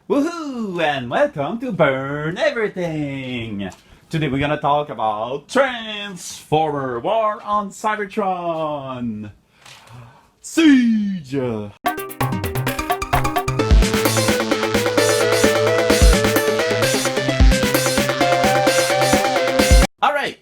Woohoo! And welcome to Burn Everything! Today we're gonna talk about Transformer War on Cybertron! Siege! Alright!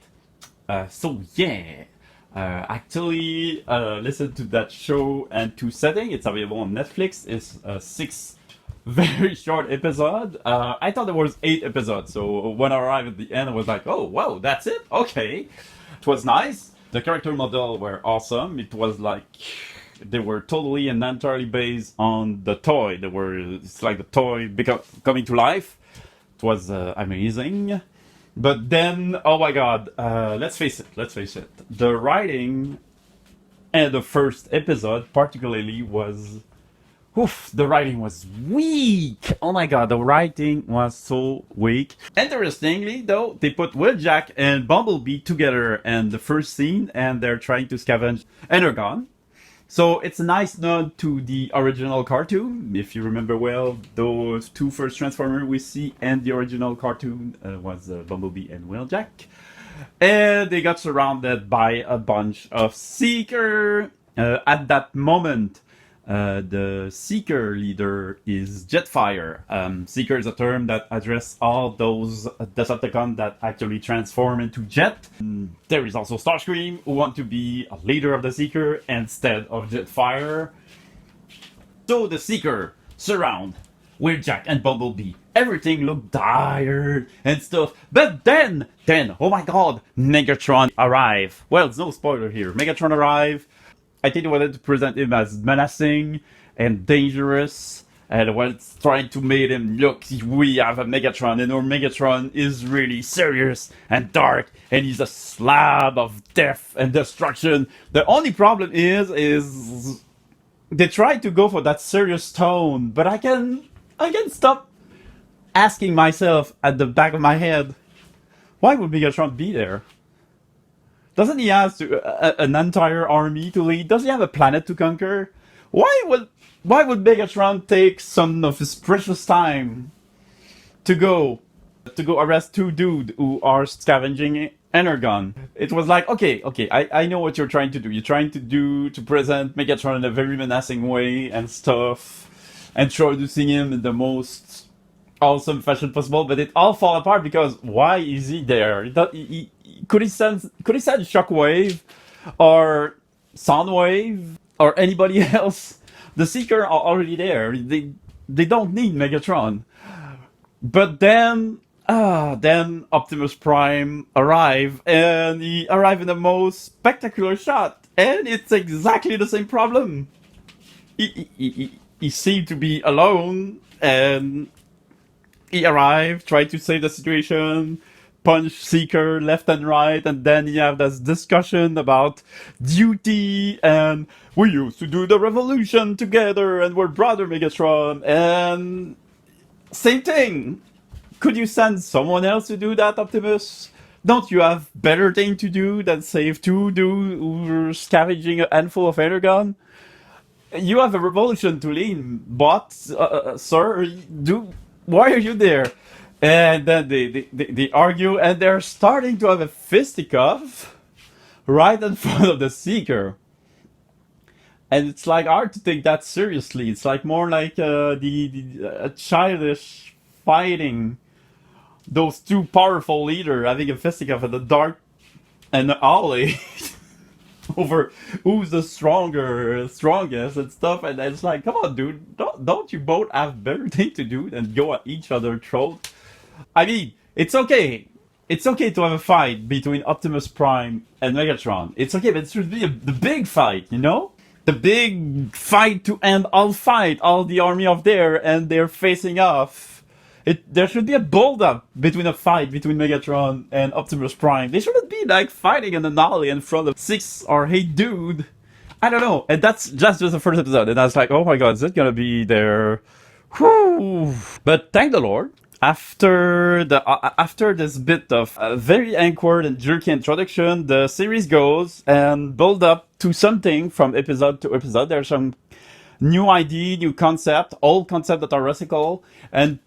Actually, listen to that show and to setting. It's available on Netflix. It's 6 very short episode. I thought there was 8 episodes, so when I arrived at the end, I was like, oh, wow, that's it? Okay. It was nice. The character model were awesome. It was like they were totally and entirely based on the toy. It's like the toy coming to life. It was amazing. But then, oh my god, let's face it. The writing and the first episode particularly was the writing was weak. Oh my god, the writing was so weak. Interestingly, though, they put Wheeljack and Bumblebee together in the first scene, and they're trying to scavenge Energon. So it's a nice nod to the original cartoon. If you remember well, those two first Transformers we see in the original cartoon was Bumblebee and Wheeljack. And they got surrounded by a bunch of Seeker. At that moment, the Seeker leader is Jetfire. Seeker is a term that addresses all those Decepticons that actually transform into Jet. There is also Starscream, who want to be a leader of the Seeker instead of Jetfire. So the Seeker surround Wheeljack and Bumblebee. Everything looked dire and stuff. But then, oh my god, Megatron arrive. Well, it's no spoiler here. Megatron arrive. I think they wanted to present him as menacing and dangerous, and was trying to make him look, we have a Megatron, and our Megatron is really serious and dark, and he's a slab of death and destruction. The only problem is they tried to go for that serious tone, but I can stop asking myself at the back of my head, why would Megatron be there? Doesn't he have an entire army to lead? Does he have a planet to conquer? Why would Megatron take some of his precious time to go arrest two dudes who are scavenging Energon? It was like, okay, I know what you're trying to do. You're trying to present Megatron in a very menacing way and stuff, and introducing him in the most awesome fashion possible, but it all fall apart because why is he there? Could he send Shockwave or Soundwave or anybody else? The Seeker are already there. They don't need Megatron. But then Optimus Prime arrive, and he arrived in the most spectacular shot, and it's exactly the same problem. He seemed to be alone, and he arrived, tried to save the situation, punch Seeker left and right, and then you have this discussion about duty, and we used to do the revolution together, and we're brother Megatron, and same thing. Could you send someone else to do that, Optimus? Don't you have better thing to do than save two dudes who were scavenging a handful of Energon? You have a revolution to lead, but, sir, why are you there? And then they argue, and they're starting to have a fisticuff right in front of the Seeker. And it's like hard to take that seriously. It's like more like childish fighting. Those two powerful leaders having a fisticuff in the dark and the alley over who's the strongest and stuff. And it's like, come on, dude, don't you both have better thing to do than go at each other's throat? I mean, it's okay. It's okay to have a fight between Optimus Prime and Megatron. It's okay, but it should be the big fight, you know? The big fight to end all the army of there, and they're facing off. There should be a build-up between a fight between Megatron and Optimus Prime. They shouldn't be like fighting in an alley in front of 6 or 8 dude. I don't know. And that's just the first episode. And I was like, oh my god, is it gonna be there? Whew. But thank the Lord. After this bit of a very awkward and jerky introduction, the series goes and build up to something from episode to episode. There's some new idea, new concept, old concept that are recycled, and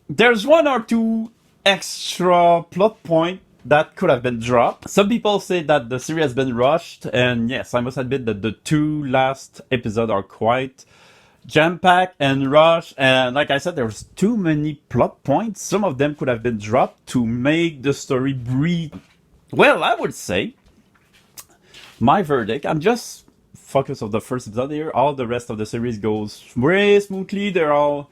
there's one or two extra plot point that could have been dropped. Some people say that the series has been rushed, and yes, I must admit that the two last episodes are quite jam-packed and rushed, and like I said, there's too many plot points. Some of them could have been dropped to make the story breathe. Well, I would say my verdict, I'm just focused on the first episode here. All the rest of the series goes very smoothly. They're all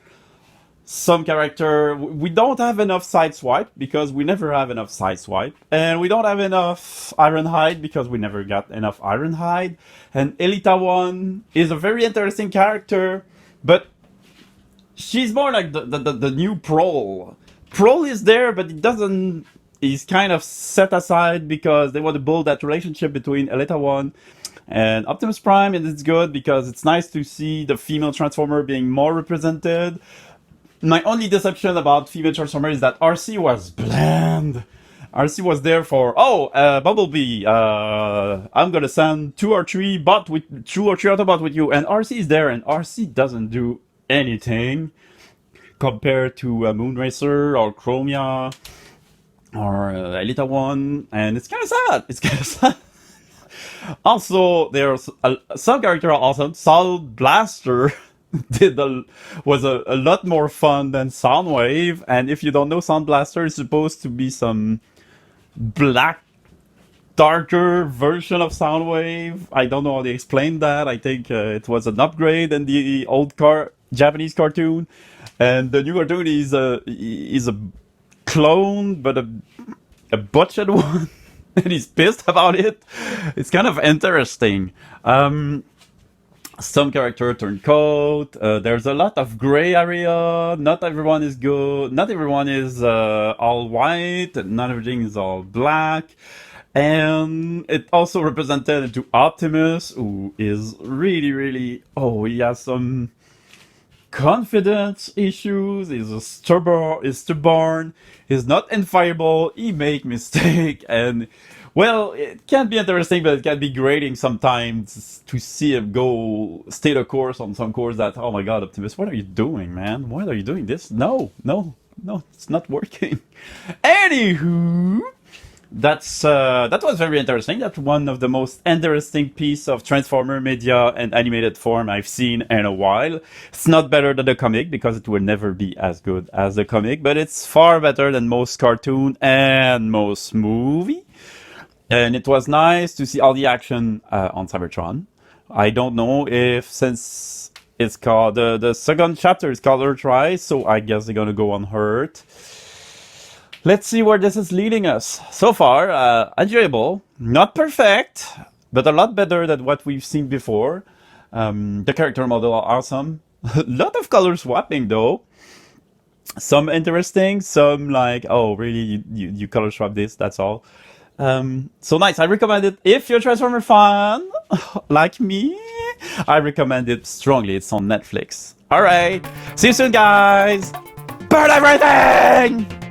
some character. We don't have enough sideswipe because we never have enough sideswipe, and we don't have enough Ironhide because we never got enough Ironhide. And Elita One is a very interesting character, but she's more like the new Prol. Prol is there, but it doesn't. He's kind of set aside because they want to build that relationship between Elita One and Optimus Prime, and it's good because it's nice to see the female Transformer being more represented. My only deception about female Transformer is that RC was bland. RC was there for, Bumblebee, I'm gonna send two or three Autobots with you, and RC is there, and RC doesn't do anything compared to Moonracer or Chromia or Elita One, and it's kind of sad. It's kind of sad. Also, there's some characters are awesome. Sound Blaster was a lot more fun than Soundwave, and if you don't know, Sound Blaster is supposed to be some black, darker version of Soundwave. I don't know how they explained that. I think it was an upgrade in the old Japanese cartoon, and the new cartoon is a clone, but a butchered one. And he's pissed about it. It's kind of interesting. Some character turn coat. There's a lot of gray area. Not everyone is good. Not everyone is all white. Not everything is all black. And it also represented into Optimus, who is really, really... Oh, he has some confidence issues. He's stubborn. He's not infireable. He make mistake, and well, it can be interesting, but it can be grating sometimes to see him stay the course on some course that, oh my god, Optimus, what are you doing, man? Why are you doing this? No, it's not working. Anywho, that was very interesting. That's one of the most interesting piece of Transformer media and animated form I've seen in a while. It's not better than the comic because it will never be as good as the comic, but it's far better than most cartoon and most movie. And it was nice to see all the action on Cybertron. I don't know if, since it's called the second chapter is called Earthrise, so I guess they're gonna go on Earth. Let's see where this is leading us. So far, enjoyable. Not perfect, but a lot better than what we've seen before. The character model are awesome. A lot of color swapping, though. Some interesting, some like, oh, really, you color swap this, that's all. So nice. I recommend it. If you're a Transformer fan, like me, I recommend it strongly. It's on Netflix. Alright, see you soon, guys! Burn everything!